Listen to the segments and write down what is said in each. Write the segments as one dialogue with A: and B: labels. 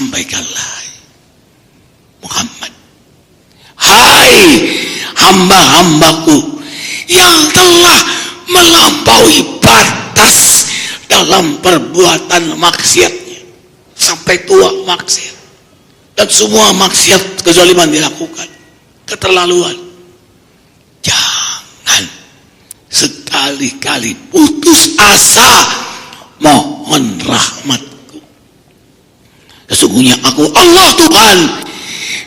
A: sampaikanlah Muhammad, hai hamba-hambaku yang telah melampaui batas dalam perbuatan maksiatnya sampai tua maksiat, dan semua maksiat kezaliman dilakukan, keterlaluan. Jangan sekali-kali putus asa mohon rahmatku. Sesungguhnya aku Allah Tuhan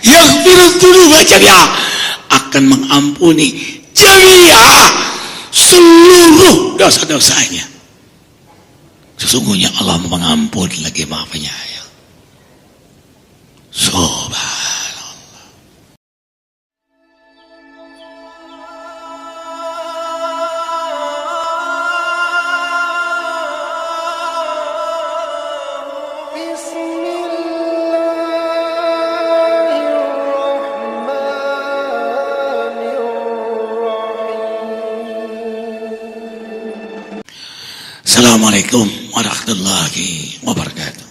A: yang firdunuba jami'a, akan mengampuni jami'a seluruh dosa-dosanya. Sesungguhnya Allah mengampun lagi Maha Penyayang. Subhanallah. Assalamualaikum warahmatullahi wabarakatuh.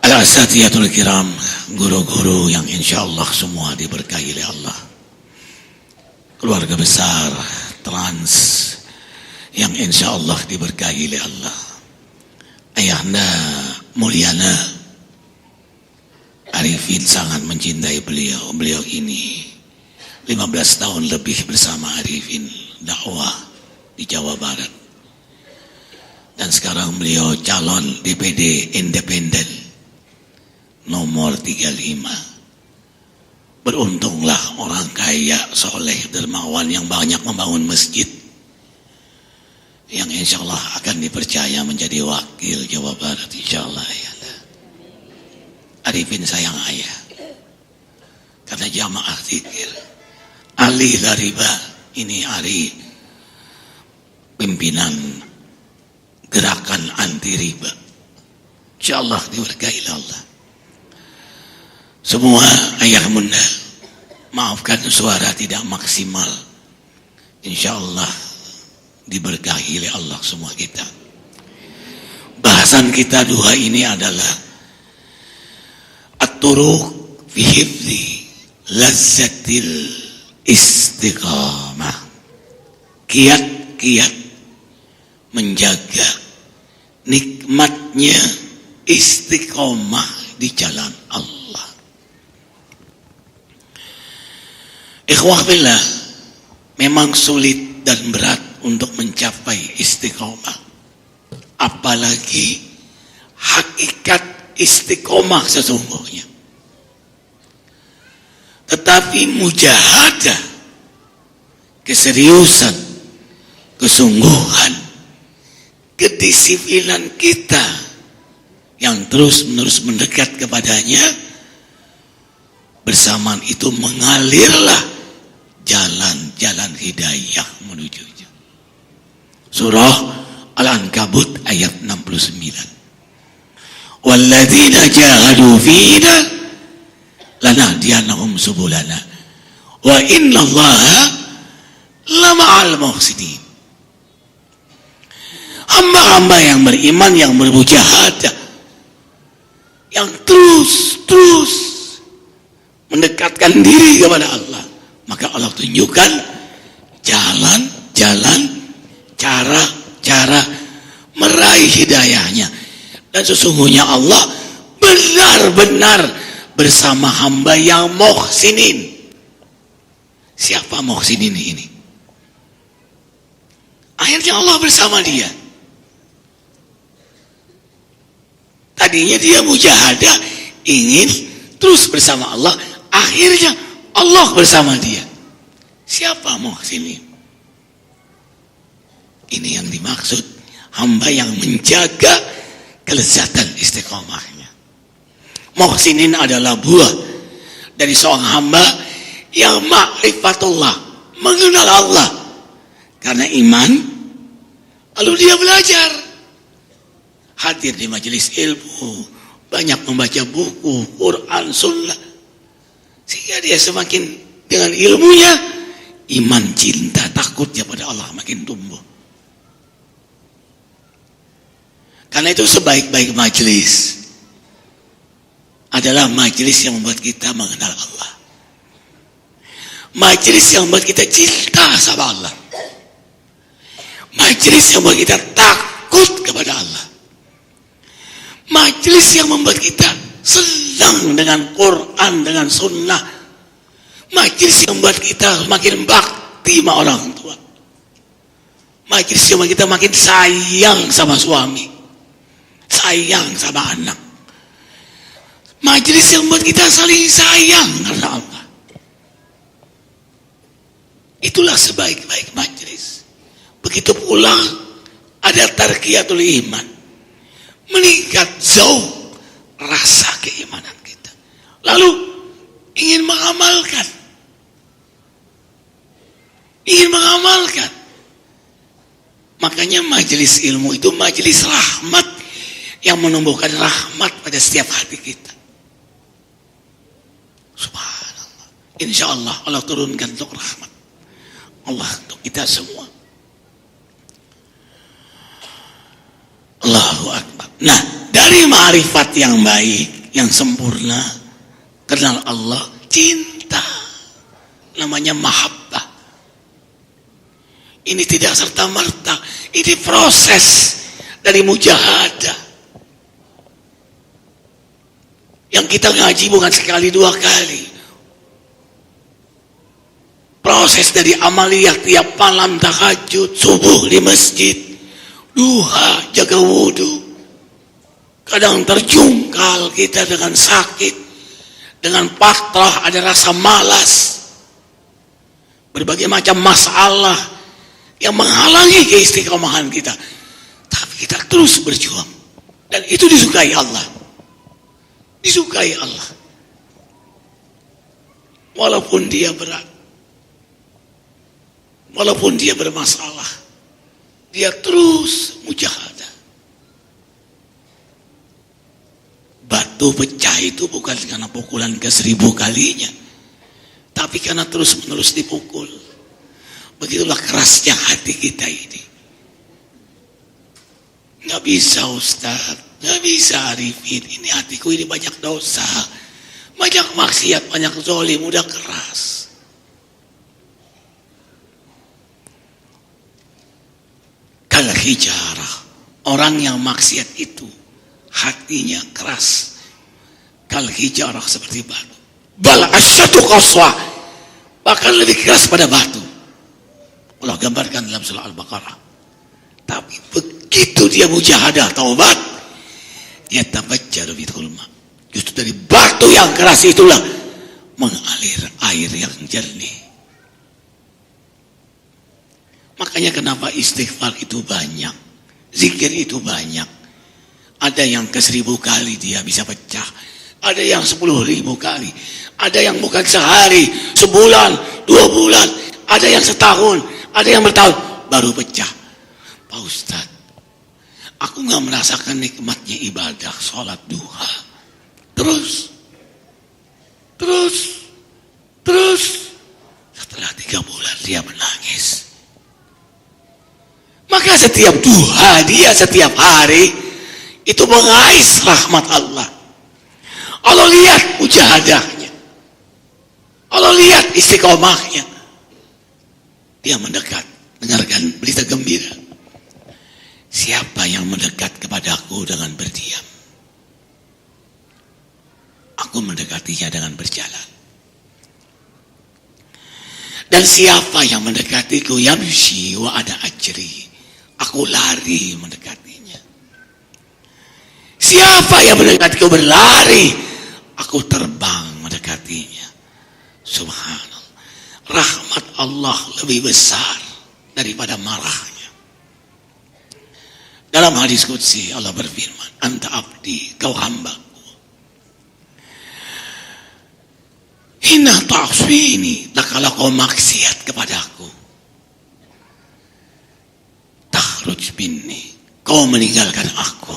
A: Al-Asatiyatul Kiram, guru-guru yang insyaallah semua diberkahi oleh Allah, keluarga besar Trans yang insyaallah diberkahi oleh Allah, ayahanda Mulyana Arifin sangat mencintai beliau ini 15 tahun lebih bersama Arifin dakwah di Jawa Barat, dan sekarang beliau calon DPD independen nomor 35. Beruntunglah orang kaya, soleh, dermawan yang banyak membangun masjid, yang insya Allah akan dipercaya menjadi wakil Jawa Barat insya Allah. Ya. Arifin sayang ayah karena jamaah zikir. Ali Lariba ini hari pimpinan gerakan anti riba, insyaallah diberkahi Allah. Semua ayah bunda, maafkan suara tidak maksimal, insyaallah diberkahi oleh Allah semua kita. Bahasan kita dua ini adalah at-turuq fi hifdzi lazzatil istiqamah, kiat-kiat menjaga nikmatnya istiqomah di jalan Allah. Ikhwah billah, memang sulit dan berat untuk mencapai istiqomah, apalagi hakikat istiqomah sesungguhnya. Tetapi mujahadah, keseriusan, kesungguhan, kedisiplinan kita yang terus-menerus mendekat kepadanya, bersamaan itu mengalirlah jalan-jalan hidayah menujunya. Surah Al-Ankabut ayat 69. Walladzina jahadu fina lanahdiyannahum subulana wa innallaha lama'al muhsinin. Hamba-hamba yang beriman, yang bermujahadah, yang terus mendekatkan diri kepada Allah, maka Allah tunjukkan jalan-jalan, cara meraih hidayahnya. Dan sesungguhnya Allah benar-benar bersama hamba yang muhsinin. Siapa muhsinin ini? Akhirnya Allah bersama dia. Tadinya dia mujahadah, ingin terus bersama Allah, akhirnya Allah bersama dia. Siapa muhsinin? Ini yang dimaksud hamba yang menjaga kelezatan istiqomahnya. Muhsinin adalah buah dari seorang hamba yang ma'rifatullah, mengenal Allah karena iman, lalu dia belajar, hadir di majelis ilmu, banyak membaca buku, Quran, Sunnah, sehingga dia semakin dengan ilmunya, iman, cinta, takutnya pada Allah makin tumbuh. Karena itu sebaik-baik majelis adalah majelis yang membuat kita mengenal Allah. Majelis yang membuat kita cinta sama Allah. Majelis yang membuat kita takut kepada Allah. Majelis yang membuat kita senang dengan Quran, dengan sunnah. Majelis yang membuat kita makin bakti sama orang tua. Majelis yang membuat kita makin sayang sama suami, sayang sama anak. Majelis yang membuat kita saling sayang karena Allah. Itulah sebaik-baik majelis. Begitu pula ada tarqiyatul iman, meningkat jauh rasa keimanan kita. Lalu ingin mengamalkan. Makanya majelis ilmu itu majelis rahmat yang menumbuhkan rahmat pada setiap hati kita. Subhanallah. Insya Allah Allah turunkan untuk rahmat Allah untuk kita semua. Allahu Akbar. Nah, dari ma'rifat yang baik, yang sempurna, kenal Allah, cinta, namanya mahabbah. Ini tidak serta-merta, ini proses dari mujahadah. Yang kita ngaji bukan sekali dua kali. Proses dari amaliyah tiap malam tahajud, subuh di masjid, duha, jaga wudu. Kadang terjungkal kita dengan sakit, dengan patrah, ada rasa malas. Berbagai macam masalah yang menghalangi keistiqomahan kita. Tapi kita terus berjuang. Dan itu disukai Allah. Disukai Allah. Walaupun dia berat. Walaupun dia bermasalah. Dia terus mujahadah. Batu pecah itu bukan karena pukulan ke 1000 kalinya. Tapi karena terus menerus dipukul. Begitulah kerasnya hati kita ini. Nggak bisa Ustaz, nggak bisa Arifin. Ini hatiku ini banyak dosa, banyak maksiat, banyak zalim, udah keras. Kal hijarah, orang yang maksiat itu hatinya keras. Kal hijarah seperti batu. Bal asyadu qaswa, bahkan lebih keras pada batu. Allah gambarkan dalam surah Al-Baqarah. Tapi begitu dia mujahadah taubat, dia tabajjalu bithul ma. Justru dari batu yang keras itulah mengalir air yang jernih. Makanya kenapa istighfar itu banyak, zikir itu banyak. Ada yang ke 1000 kali dia bisa pecah, ada yang 10.000 kali, ada yang bukan sehari, sebulan, 2 bulan, ada yang setahun, ada yang bertahun baru pecah. Pak Ustadz, aku gak merasakan nikmatnya ibadah sholat duha. Terus setelah 3 bulan dia menangis. Maka setiap duha dia setiap hari itu mengais rahmat Allah. Allah lihat mujahadahnya, Allah lihat istiqomahnya. Dia mendekat, dengarkan berita gembira. Siapa yang mendekat kepadaku dengan berdiam, aku mendekatinya dengan berjalan. Dan siapa yang mendekatiku yamshi wa ada ajri, aku lari mendekatinya. Siapa yang mendekatiku berlari, aku terbang mendekatinya. Subhanallah. Rahmat Allah lebih besar daripada marahnya. Dalam hadis qudsi Allah berfirman, anta abdi, kau hambaku. Hina ta'aswini, tak kalau kau maksiat kepadaku. Takhruj minni, kau meninggalkan aku.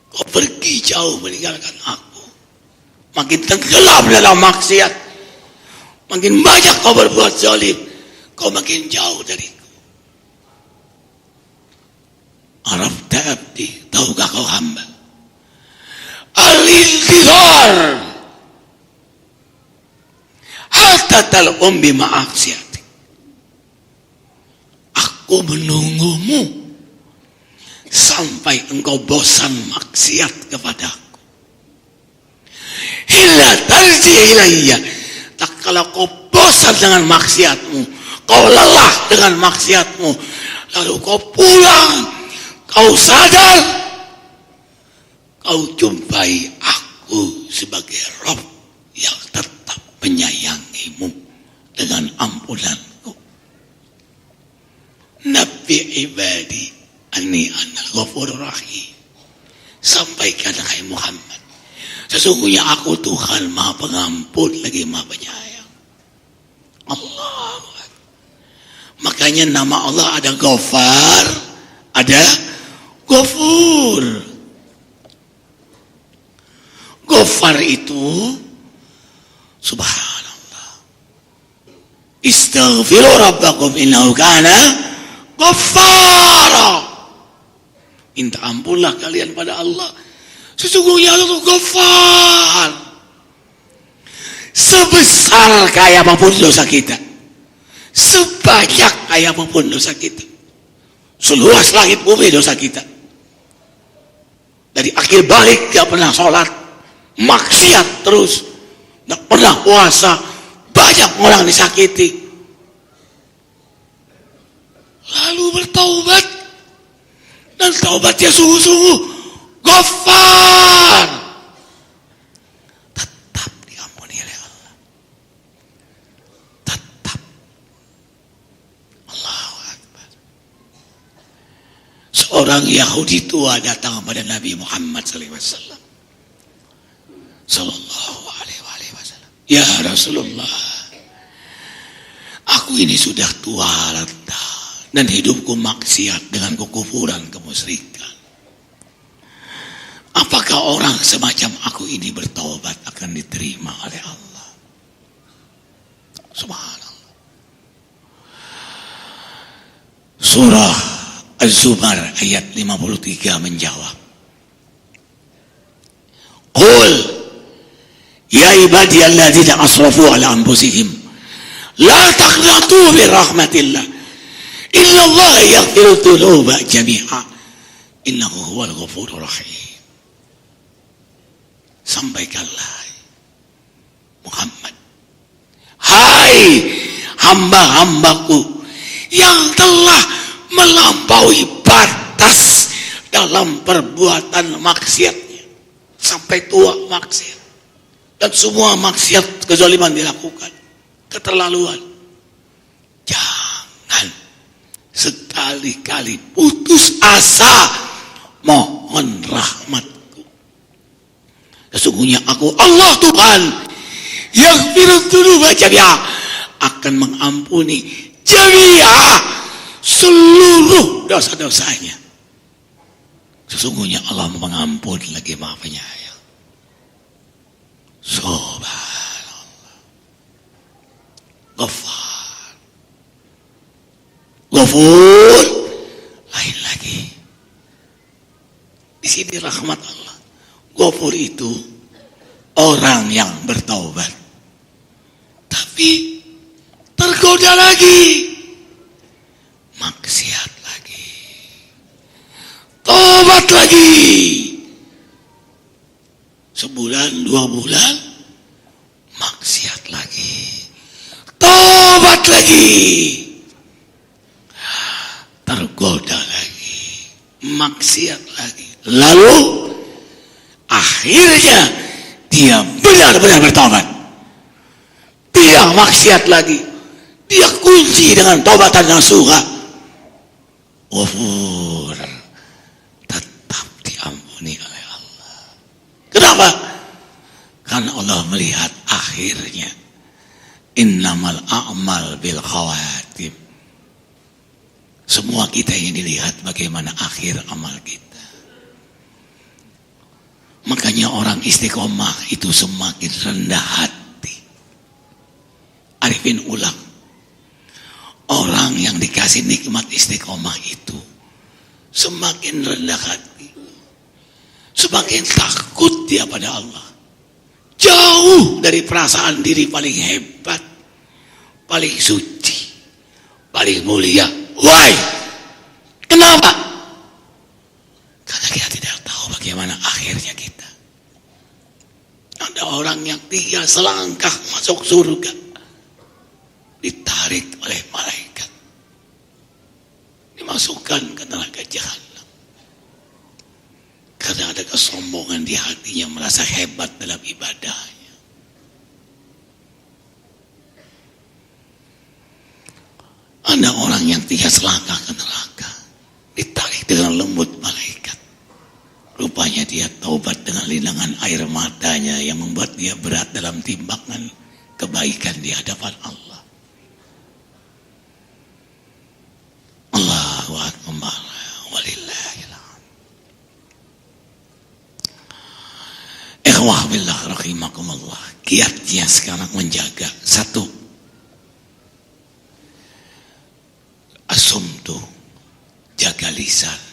A: Kau pergi jauh meninggalkan aku. Makin tenggelam dalam maksiat, makin banyak kau berbuat zalim, kau makin jauh dariku. Arafta abdi, tahukah kau hamba? Al-intizar hatta talqum bi ma'asiyati. Aku menunggumu sampai engkau bosan maksiat kepadaku. Hilla tarji ilayya, tak kalau kau bosan dengan maksiatmu, kau lelah dengan maksiatmu, lalu kau pulang, kau sadar, kau jumpai aku sebagai Rabb yang tetap menyayangimu dengan ampunanku. Nabi ibadi anni anal ghafurur rahim. Sampaikan hai Muhammad, sesungguhnya aku Tuhan Maha Pengampun lagi Maha Penyayang. Allah. Makanya nama Allah ada Ghafar, ada Ghafur. Ghafar itu subhanallah. Istaghfiru rabbakum innahu kana Ghaffara. Minta ampunlah kalian pada Allah, sesungguhnya Allah itu Ghaffar. Sebesar kaya apapun dosa kita, sebanyak kaya apapun dosa kita, seluas langit bumi dosa kita, dari akhir balik gak pernah sholat, maksiat terus, gak pernah puasa, banyak orang disakiti, lalu bertaubat, dan taubatnya sungguh-sungguh, Ghaffar, tetap diampuni oleh Allah. Tetap. Allahu Akbar. Seorang Yahudi tua datang kepada Nabi Muhammad SAW. Sallallahu alaihi wasallam. Ya Rasulullah, aku ini sudah tua renta dan hidupku maksiat dengan kekufuran, kemusyrikan. Apakah orang semacam aku ini bertaubat akan diterima oleh Allah? Subhanallah. Surah Az-Zumar ayat 53 menjawab, Qul ya ibadiyalladzina asrafu ala anfusihim la taqnatu min rahmatillah innallaha yaghfiru dzunuba jami'a innahu huwal ghafurur rahim. Sampaikanlah Muhammad, hai hamba-hambaku yang telah melampaui batas dalam perbuatan maksiatnya, sampai tua maksiat, dan semua maksiat kezaliman dilakukan, keterlaluan, jangan sekali-kali putus asa mohon rahmatku. Sesungguhnya aku Allah Tuhan yang firudzunuba jami'a, akan mengampuni jami'a, seluruh dosa-dosanya. Sesungguhnya Allah mengampun lagi Maha Penyayang. Subhanallah. Ghaffar, Ghafur, lain lagi. Di sini rahmat Allah. Ghafur itu orang yang bertaubat, tapi tergoda lagi, maksiat lagi, taubat lagi, sebulan 2 bulan maksiat lagi, taubat lagi, tergoda lagi, maksiat lagi, lalu akhirnya dia benar-benar bertobat, tidak maksiat lagi, dia kunci dengan taubatan nasuha. Ghafur, tetap diampuni oleh Allah. Kenapa? Karena Allah melihat akhirnya. Innamal a'mal bil khawatim. Semua kita yang dilihat bagaimana akhir amal kita. Makanya orang istiqomah itu semakin rendah hati. Arifin ulang, orang yang dikasih nikmat istiqomah itu semakin rendah hati, semakin takut dia pada Allah. Jauh dari perasaan diri paling hebat, paling suci, paling mulia. Why? Kenapa? Karena kita tidak tahu bagaimana akhirnya kita. Ada orang yang 3 selangkah masuk surga, ditarik oleh malaikat, dimasukkan ke neraka jahanam. Karena ada kesombongan di hatinya, merasa hebat dalam ibadahnya. Ada orang yang 3 selangkah ke neraka, ditarik dengan lembut malaikat. Rupanya dia taubat dengan linangan air matanya yang membuat dia berat dalam timbangan kebaikan di hadapan Allah. Allahu Akbar, walillahil hamd. Ikhwah billah rahimakumullah. Kiatnya sekarang menjaga satu, asumtu, jaga lisan.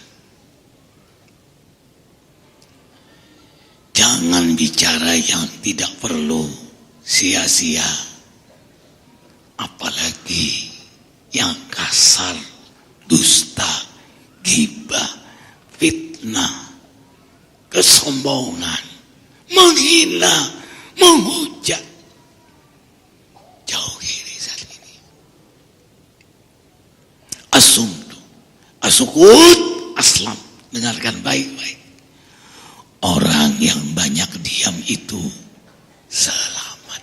A: Jangan bicara yang tidak perlu, sia-sia. Apalagi yang kasar, dusta, ghibah, fitnah, kesombongan, menghina, menghujat. Jauhi lisan ini. Asumtu, asukut, aslam. Dengarkan baik-baik. Orang yang banyak diam itu selamat.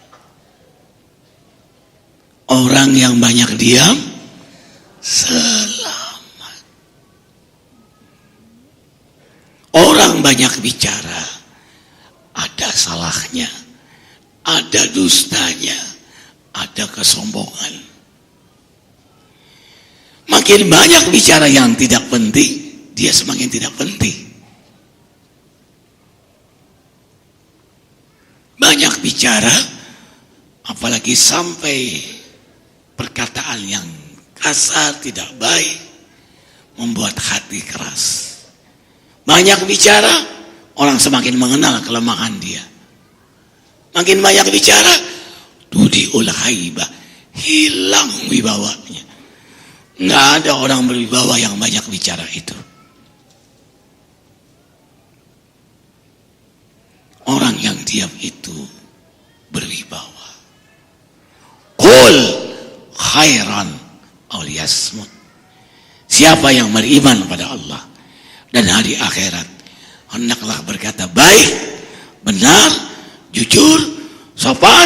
A: Orang yang banyak diam selamat. Orang banyak bicara ada salahnya, ada dustanya, ada kesombongan. Makin banyak bicara yang tidak penting, dia semakin tidak penting. Banyak bicara, apalagi sampai perkataan yang kasar, tidak baik, membuat hati keras. Banyak bicara, orang semakin mengenal kelemahan dia. Makin banyak bicara, tudiul haibah, hilang wibawanya. Nggak ada orang berwibawa yang banyak bicara itu. Orang yang diam itu berwibawa. Qul khairan aw liyasmut. Siapa yang beriman pada Allah dan hari akhirat, hendaklah berkata baik, benar, jujur, sopan,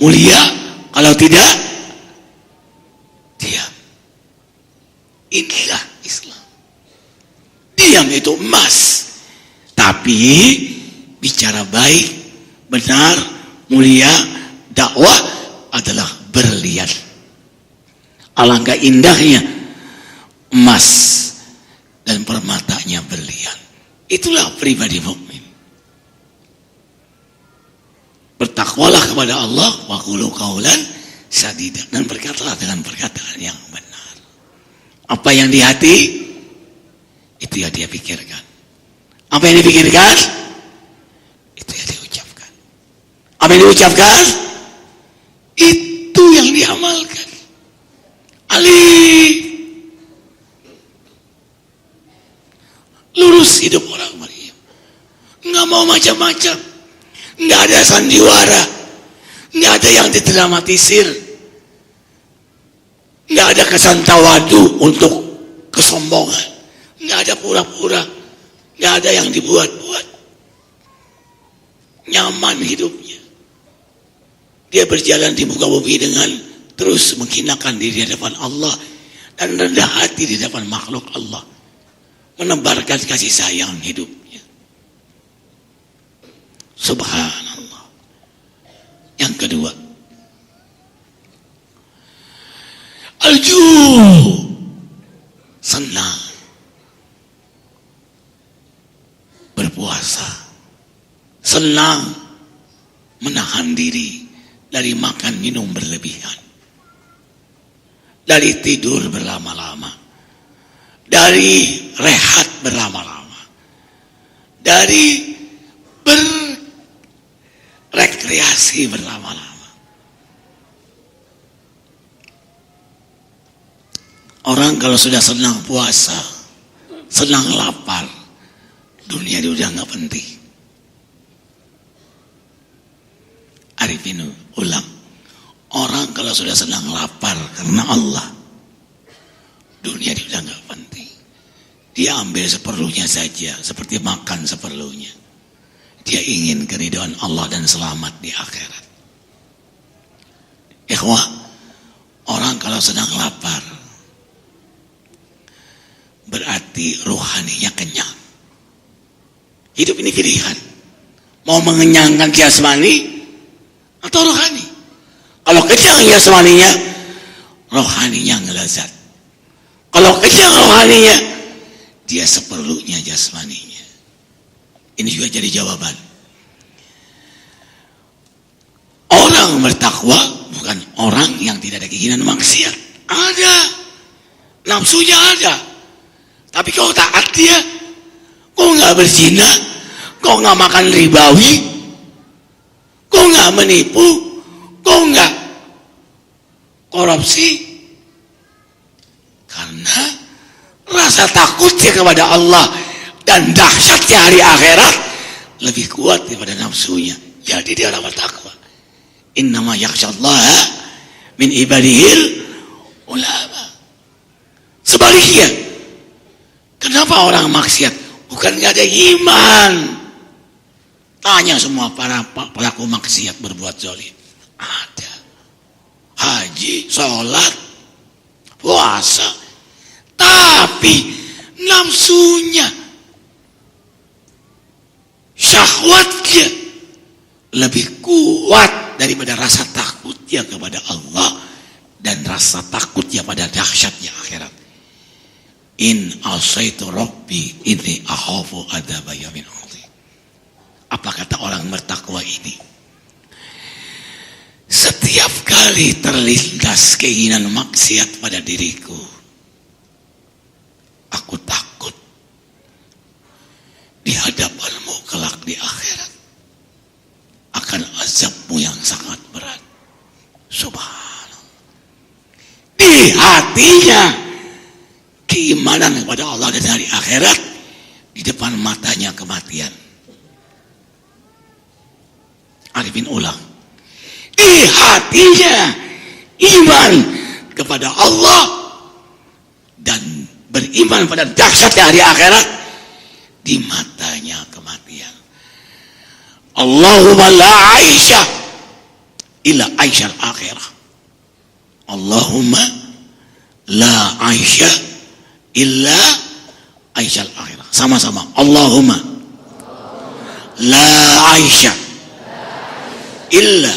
A: mulia. Kalau tidak, diam. Inilah Islam. Diam itu emas. Tapi bicara baik, benar, mulia, dakwah adalah berlian. Alangkah indahnya emas dan permatanya berlian. Itulah pribadi mukmin. Bertakwalah kepada Allah, wa qulu qaulan sadida, dan berkatalah dengan perkataan yang benar. Apa yang di hati, itu yang dia pikirkan. Apa yang dipikirkan, itu yang diucapkan. Apa yang diucapkan, itu yang diamalkan. Alif, lurus hidup orang Maryam. Nggak mau macam-macam, nggak ada sandiwara, nggak ada yang didramatisir, nggak ada kesan tawadu untuk kesombongan, nggak ada pura-pura, nggak ada yang dibuat-buat. Nyaman hidupnya. Dia berjalan di muka bumi dengan terus menghinakan diri di hadapan Allah dan rendah hati di hadapan makhluk Allah, menebarkan kasih sayang hidupnya. Subhanallah. Yang kedua, senang berpuasa, senang menahan diri dari makan minum berlebihan, dari tidur berlama-lama, dari rehat berlama-lama, dari berrekreasi berlama-lama. Orang kalau sudah senang puasa, senang lapar, dunia dia udah nggak penting. Arifin ulang, orang kalau sudah senang lapar karena Allah, dunia dia udah nggak penting. Dia ambil seperlunya saja, seperti makan seperlunya. Dia ingin keridhaan Allah dan selamat di akhirat. Ikhwah, orang kalau sedang lapar, berarti rohaninya kenyang. Hidup ini pilihan, mau mengenyangkan jasmani atau rohani. Kalau kenyang jasmaninya, rohaninya ngelezat. Kalau kenyang rohaninya, dia seperlunya jasmaninya. Ini juga jadi jawaban. Orang bertakwa bukan orang yang tidak ada keinginan maksiat. Ada, nafsunya ada. Tapi kau taat dia, kau nggak berzina, kau nggak makan ribawi, kau nggak menipu, kau nggak korupsi, karena rasa takutnya kepada Allah dan dahsyatnya hari akhirat lebih kuat daripada nafsunya. Jadi dia orang bertakwa. Innama yakhsyallaha min ibadihil ulama. Sebaliknya, kenapa orang maksiat? Bukan nggak ada iman. Tanya semua para pelaku maksiat berbuat zalim. Ada. Haji, sholat, puasa. Tapi nafsunya, syahwatnya lebih kuat daripada rasa takutnya kepada Allah dan rasa takutnya pada dahsyatnya akhirat. In asaitu rabbi inni akhafu adzaba yamin azim. Apa kata orang bertakwa ini? Setiap kali terlintas keinginan maksiat pada diriku, aku takut di hadapanmu kelak di akhirat akan azabmu yang sangat berat. Subhanallah. Di hatinya keimanan kepada Allah dan hari akhirat, di depan matanya kematian. Arifin ulang. Di hatinya iman kepada Allah dan beriman pada dahsyatnya hari akhirat, di matanya kematian. Allahumma la aisha illa aisyal akhirah. Allahumma la aisha illa aisyal akhirah. Sama-sama. Allahumma la aisha illa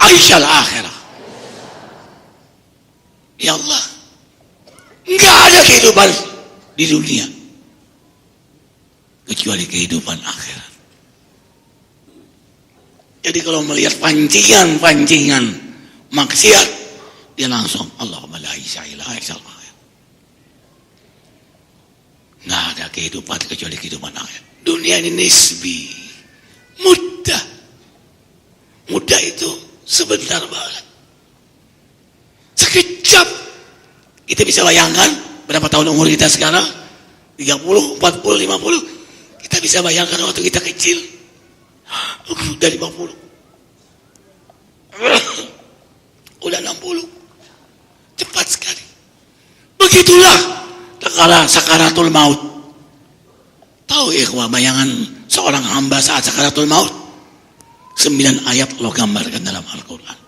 A: aisyal akhirah. Ya Allah, enggak ada kehidupan di dunia kecuali kehidupan akhirat. Jadi kalau melihat pancingan maksiat, dia langsung Allahumma la ilaha illa anta. Nggak ada kehidupan kecuali kehidupan akhirat. Dunia ini nisbi, mudah itu sebentar banget, sekejap. Kita bisa bayangkan berapa tahun umur kita sekarang, 30, 40, 50. Kita bisa bayangkan waktu kita kecil, udah 50, udah 60, cepat sekali. Begitulah kala sakaratul maut. Tahu ikhwah bayangan seorang hamba saat sakaratul maut? 9 ayat Allah gambarkan dalam Al-Quran.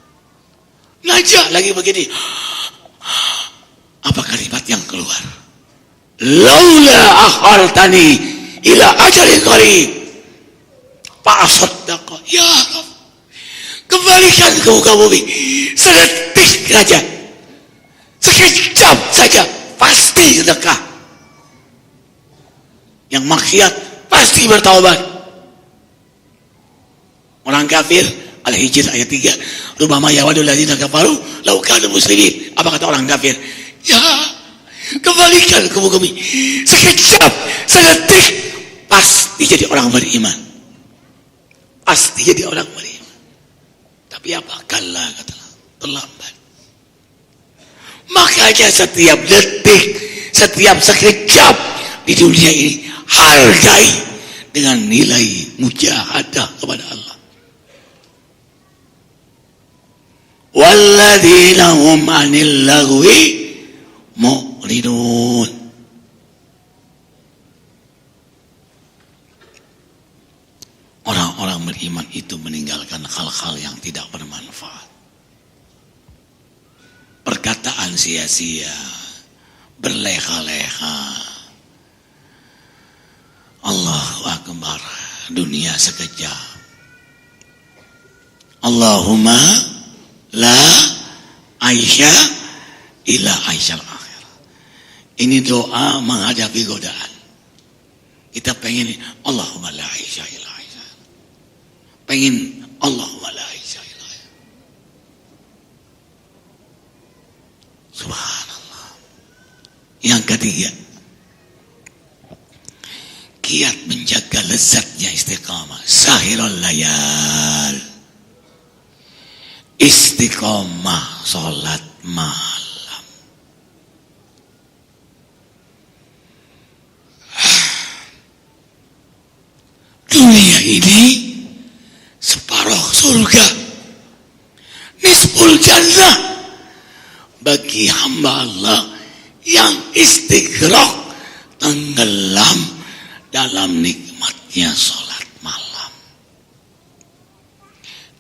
A: Najah lagi begini. Apa kalimat yang keluar? Laula akhartani ila ajalin qarib fa asaddaqa. Ya Rabb, kembalikan ke muka bumi sedetik saja, sekejap saja, pasti sedekah. Yang maksiat pasti bertaubat. Orang kafir, Al-Hijr ayat 3, rubama yawadul ladzina kafaru law kanu muslimin. Apa kata orang kafir? Ya, Kembalikan ke muka bumi. Sekejap, sedetik, pasti jadi orang beriman. Pasti jadi orang beriman. Tapi apa? Kala katalah, terlambat. Makanya setiap detik, setiap sekejap di dunia ini hargai dengan nilai mujahadah kepada Allah. Walladzina hum 'anil lagwi mu'ridun. Orang-orang beriman itu meninggalkan hal-hal yang tidak bermanfaat. Perkataan sia-sia, berleha-leha. Allahu Akbar, dunia sekejap. Allahumma la aisha ila aisyal akhir. Ini doa menghadapi godaan. Kita pengen Allahumma la aisha ila aisha. Pengen Allahumma la aisha ila aisha. Subhanallah. Yang ketiga, kiat menjaga lezatnya istiqamah. Sahirul layal. Istiqomah sholat malam. Dunia ini separuh surga, nisful jannah bagi hamba Allah yang istighraq, tenggelam dalam nikmatnya sholat malam.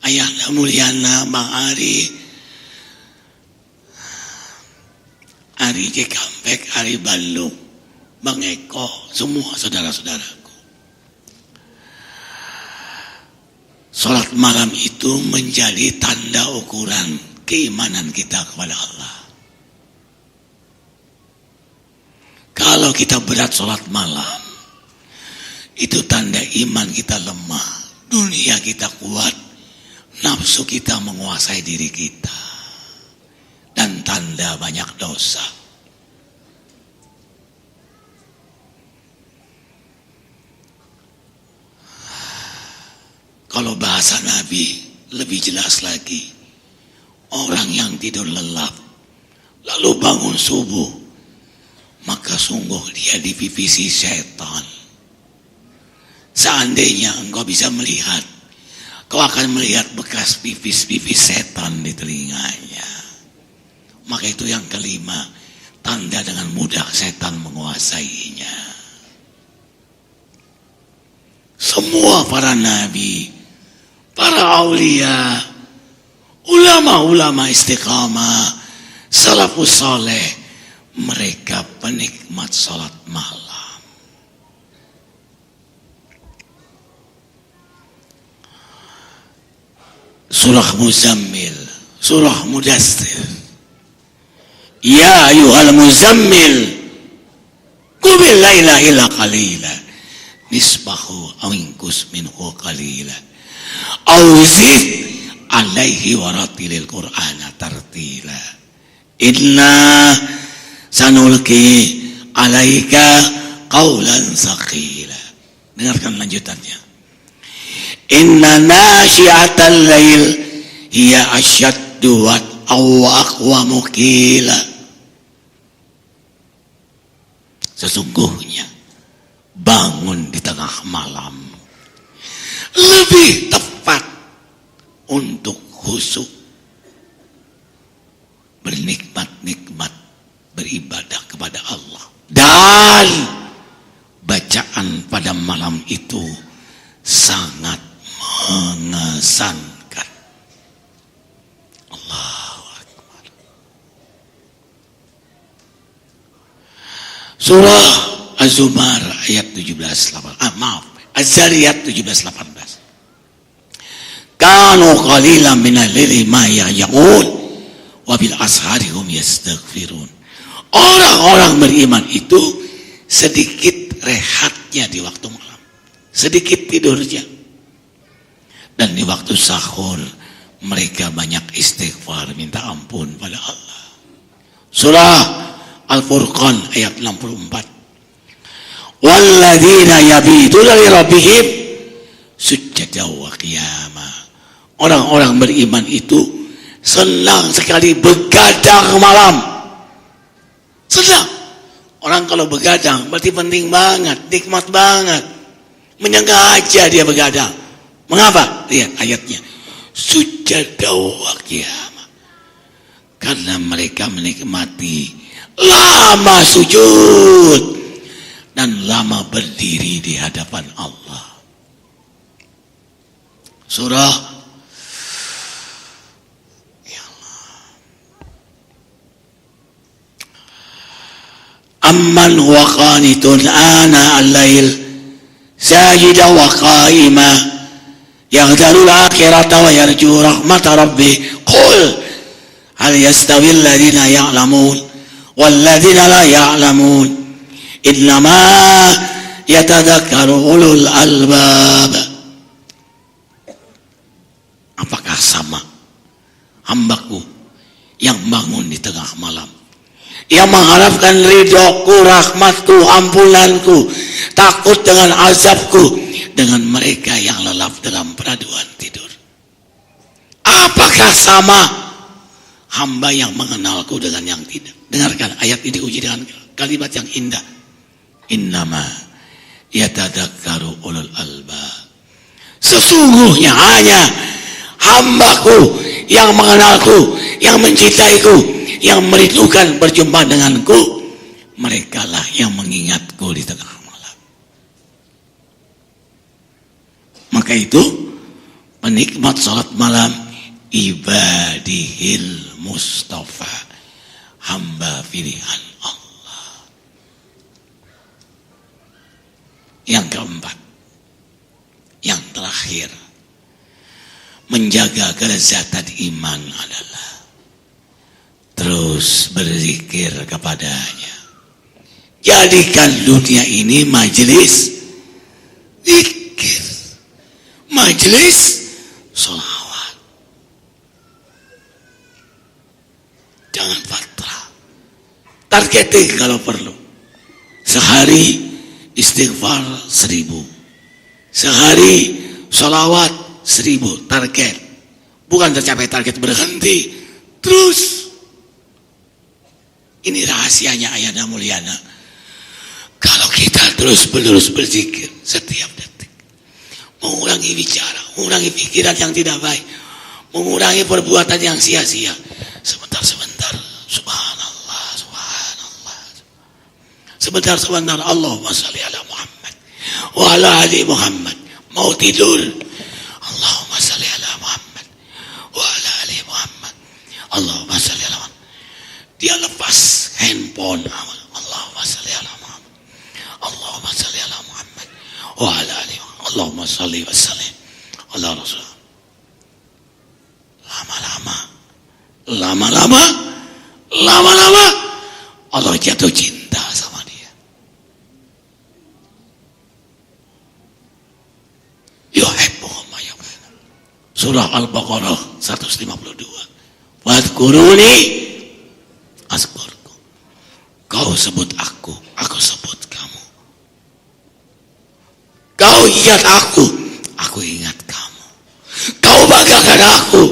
A: Ayahna mulyana Bang Ari Cikampek, Ari Bandung, Bang Eko, semua saudara-saudaraku. Sholat malam itu menjadi tanda ukuran keimanan kita kepada Allah. Kalau kita berat sholat malam, itu tanda iman kita lemah, dunia kita kuat, nafsu kita menguasai diri kita, dan tanda banyak dosa. Kalau bahasa Nabi lebih jelas lagi, orang yang tidur lelap lalu bangun subuh, maka sungguh dia dipipisi setan. Seandainya engkau bisa melihat, kau akan melihat bekas pipis-pipis setan di telinganya. Maka itu yang kelima, tanda dengan mudah setan menguasainya. Semua para nabi, para aulia, ulama-ulama istiqamah, salafus saleh, mereka penikmat salat malam. Surah Muzammil, surah Mudaththir. Ya ayyuhal muzammil, qumil laila illa qalila, nisbahu aw inqus minhu qalila, aw zid alaihi waratilil qur'ana tartila. Inna sanulki alaika qawlan thaqila. Dengarkan lanjutannya. Inna nasyi'atal lail hiya asyaddu wa aqwamu qila. Sesungguhnya bangun di tengah malam lebih tepat untuk khusyuk, bernikmat-nikmat beribadah kepada Allah. Dan bacaan pada malam itu sangat mengesankan. Allahu Akbar. Surah Az-Zumar ayat 17-18. Az-Zariyat 17-18. Kanu qalilan minal laili ma yahjaun wa bil ashari hum yastaghfirun. Orang-orang beriman itu sedikit rehatnya di waktu malam, sedikit tidurnya, dan di waktu sahur mereka banyak istighfar, minta ampun pada Allah. Surah Al-Furqan ayat 64. Walladzina yabituna li rabbihim sujjadan wa qiyama. Orang-orang beriman itu senang sekali begadang malam. Senang. Orang kalau begadang berarti penting banget, nikmat banget. Menyengaja dia begadang. Mengapa? Lihat ayatnya. Sujjadan wa qiyama. Karena mereka menikmati lama sujud dan lama berdiri di hadapan Allah. Surah ya Allah. Amman huwa qanitun ana al-lail sajidan wa qa'ima yaghdaru al-akhirata wa yarju rahmata rabbih qul hal yastawi alladhina ya'lamun walladzina la ya'lamun innama yatadzakkaru ulul albab. Apakah sama hambaku yang bangun di tengah malam, yang mengharapkan ridhoku, rahmatku, ampunanku, takut dengan azabku, dengan mereka yang lelap dalam peraduan tidur? Apakah sama hamba yang mengenalku dengan yang tidak? Dengarkan ayat ini diuji dengan kalimat yang indah. Innama yatadzakkaru ulul albab. Sesungguhnya hanya hambaku yang mengenalku, yang mencintaiku, yang merindukan berjumpa denganku, merekalah yang mengingatku di tengah malam. Maka itu penikmat salat malam ibadihil Mustafa, hamba pilihan Allah. Yang keempat, yang terakhir, menjaga kelezatan iman adalah terus berzikir kepadanya. Jadikan dunia ini majelis zikir, majelis sholawat. Jangan patra, targeting kalau perlu. Sehari istighfar 1000, sehari sholawat 1000, target. Bukan tercapai target berhenti terus. Ini rahasianya Ayana Mulyana. Kalau kita terus menerus berzikir setiap detik, mengurangi bicara, mengurangi pikiran yang tidak baik, mengurangi perbuatan yang sia-sia, sebentar-sebentar subhanallah, subhanallah, sebentar-sebentar Allahumma shalli ala Muhammad wa ala ali Muhammad. Mau tidur, Allahumma salli ala Muhammad wa ala ali Muhammad. Allahumma salli ala Muhammad. Dia lepas handphone, Allahumma salli ala Muhammad, Allahumma salli ala Muhammad wa ala ali Muhammad. Allahumma salli wa sallim ala Rasul. Lama-lama Allah jatuh cinta sama dia. Yuhibbuhum wa yuhibbuna. Surah Al-Baqarah 152. Wadhkuruni azkurkum. Kau sebut aku sebut kamu. Kau ingat aku ingat kamu. Kau banggakan aku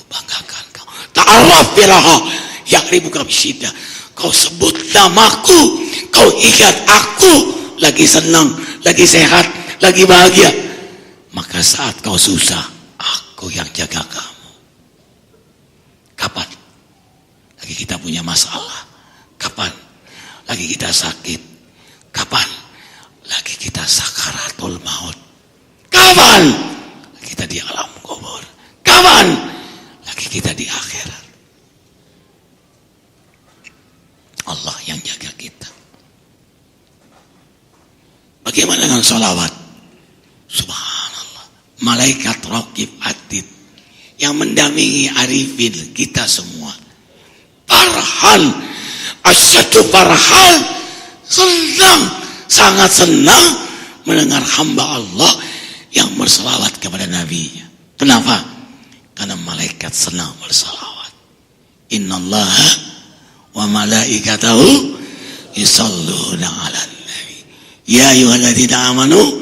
A: banggakan kamu. Ta'arraf bilaha ya'ribuka bisyiddah. Kau sebut namaku, kau ingat aku, lagi senang, lagi sehat, lagi bahagia. Maka saat kau susah, aku yang jaga kamu. Kapan lagi kita punya masalah? Kapan lagi kita sakit? Kapan lagi kita sakaratul maut? Kapan kita di alam kubur? Kapan lagi kita di akhirat? Allah yang jaga kita. Bagaimana dengan sholawat? Subhanallah. Malaikat raqib atid yang mendampingi arifin kita semua. Farhan, asyadu farhan, senang, sangat senang mendengar hamba Allah yang bersalawat kepada Nabi-Nya. Kenapa? Karena malaikat senang bersalawat. Innallaha wa malaikatahu yusalluna 'alan nabi. Ya ayyuhalladzina amanu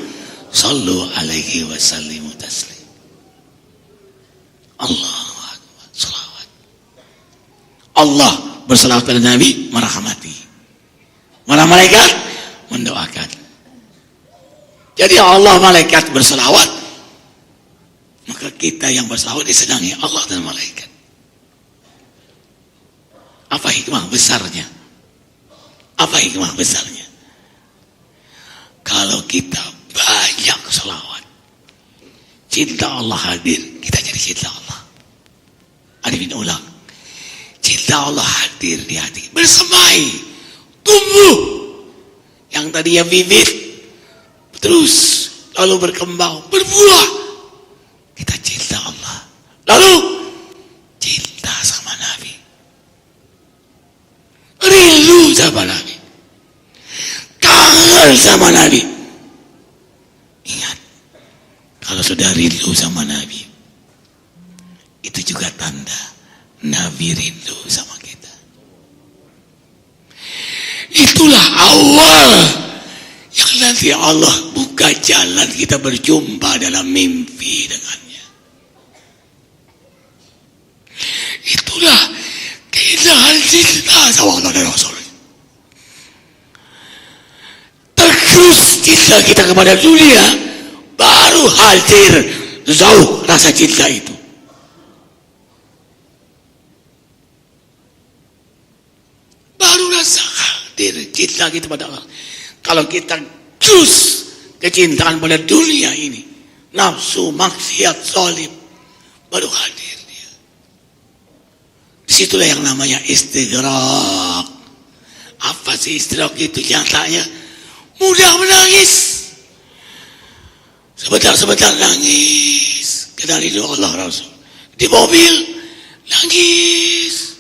A: sallu 'alaihi wa sallimu taslima. Allahu akbar. Salawat. Allah bersalawat pada Nabi, merahmati. Para malaikat mendoakan. Jadi Allah malaikat bersalawat, maka kita yang bersalawat disenangi Allah dan malaikat. Apa hikmah besarnya? Apa hikmah besarnya? Kalau kita banyak salawat, cinta Allah hadir, kita jadi cinta Allah. Arifin ulang, cinta Allah hadir di hati, bersemai, tumbuh. Yang tadinya bibit, terus lalu berkembang, berbuah. Kita cinta Allah, lalu cinta sama Nabi, rindu sama Nabi, kangen sama Nabi. Ingat, kalau sudah rindu sama Nabi, itu juga tanda Nabi rindu sama kita. Itulah awal yang nanti Allah buka jalan kita berjumpa dalam mimpi dengannya. Itulah keindahan cinta sama Allah dan Rasul. Terus cinta kita kepada dunia, baru hadir jauh rasa cinta itu. Baru rasa hadir cinta kita pada Allah. Kalau kita terus kecintaan pada dunia ini, nafsu, maksiat, zalim, baru hadir dia. Disitulah yang namanya istighraq. Apa sih istighraq itu? Nyatanya mudah menangis, sebentar-sebentar nangis karena ridho Allah Rasul. Di mobil nangis,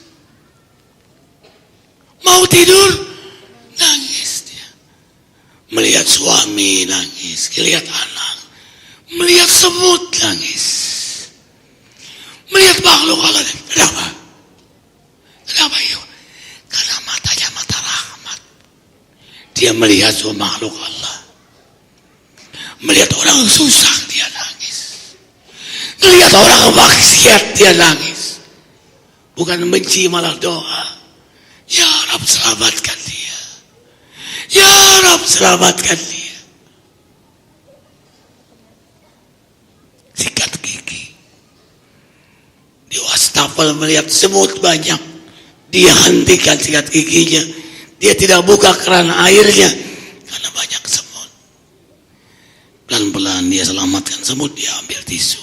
A: mau tidur nangis dia, melihat suami nangis, melihat anak, melihat semut nangis, melihat makhluk Allah. Kenapa? Kenapa itu? Karena matanya mata rahmat. Dia melihat semua makhluk Allah. Melihat orang susah dia nangis. Melihat orang maksiat dia nangis. Bukan benci, malah doa. Ya Rabb, selamatkan dia. Ya Rabb, selamatkan dia. Sikat gigi. Di wastafel melihat semut banyak. Dia hentikan sikat giginya. Dia tidak buka keran airnya karena banyak semut. Pelan-pelan dia selamatkan semut, dia ambil tisu.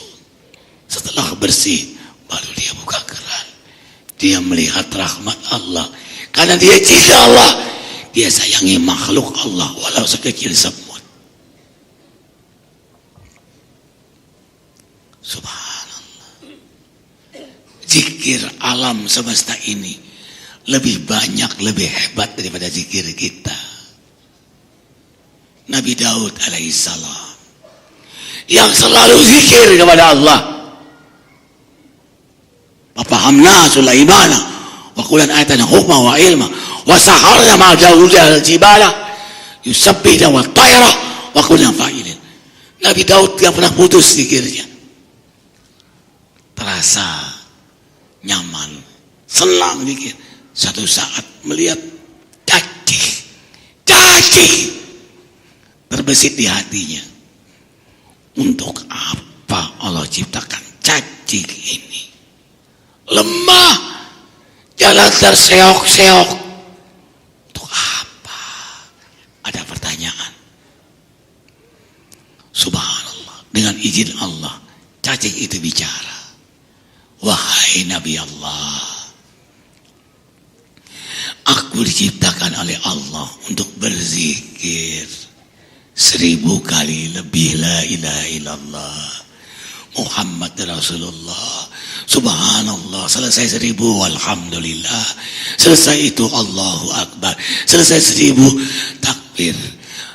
A: Setelah bersih, baru dia buka keran. Dia melihat rahmat Allah. Karena dia cinta Allah, dia sayangi makhluk Allah walau sekecil semut. Subhanallah. Zikir alam semesta ini lebih banyak, lebih hebat daripada zikir kita. Nabi Daud alaihissalam yang selalu zikir kepada Allah. Fahamna Sulaimana wa qulan ayatana hukma wa ilma wa saharna ma Daud al-jibala yusabbihna wa tayra wa kunna fa'ilin. Nabi Daud tidak pernah putus zikirnya. Terasa nyaman, senang zikir. Satu saat melihat cacing terbesit di hatinya. Untuk apa Allah ciptakan cacing ini? Lemah, jalan terseok-seok. Untuk apa? Ada pertanyaan. Subhanallah, dengan izin Allah, cacing itu bicara. Wahai Nabi Allah, aku diciptakan oleh Allah untuk berzikir 1000 kali lebih la ilaha illallah Muhammad Rasulullah. Subhanallah, selesai 1000 alhamdulillah, selesai itu Allahu Akbar, selesai 1000 takbir,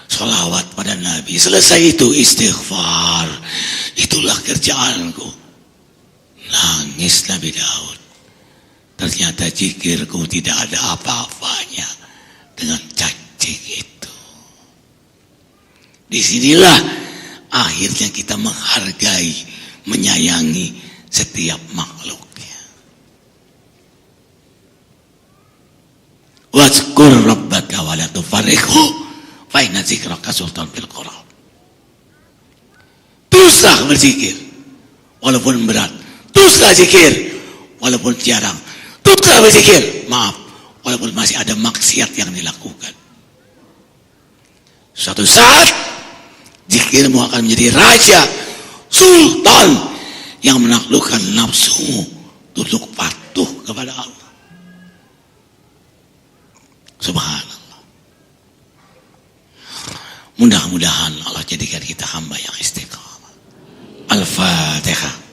A: salawat pada Nabi, selesai itu istighfar. Itulah kerjaanku. Nangis Nabi Daud. Ternyata zikirku tidak ada apa-apanya dengan cacing itu. Disinilah akhirnya kita menghargai, menyayangi setiap makhluknya. Wazkur rabbaka wa la tufarriqhu fa inna zikraka sultan bil Qur'an. Teruslah berzikir walaupun berat. Teruslah zikir walaupun jarang. Teruslah berzikir, maaf, walaupun masih ada maksiat yang dilakukan. Suatu saat zikirmu akan menjadi raja, sultan yang menaklukkan nafsumu, tunduk patuh kepada Allah. Subhanallah. Mudah-mudahan Allah jadikan kita hamba yang istiqamah. Al-Fatihah.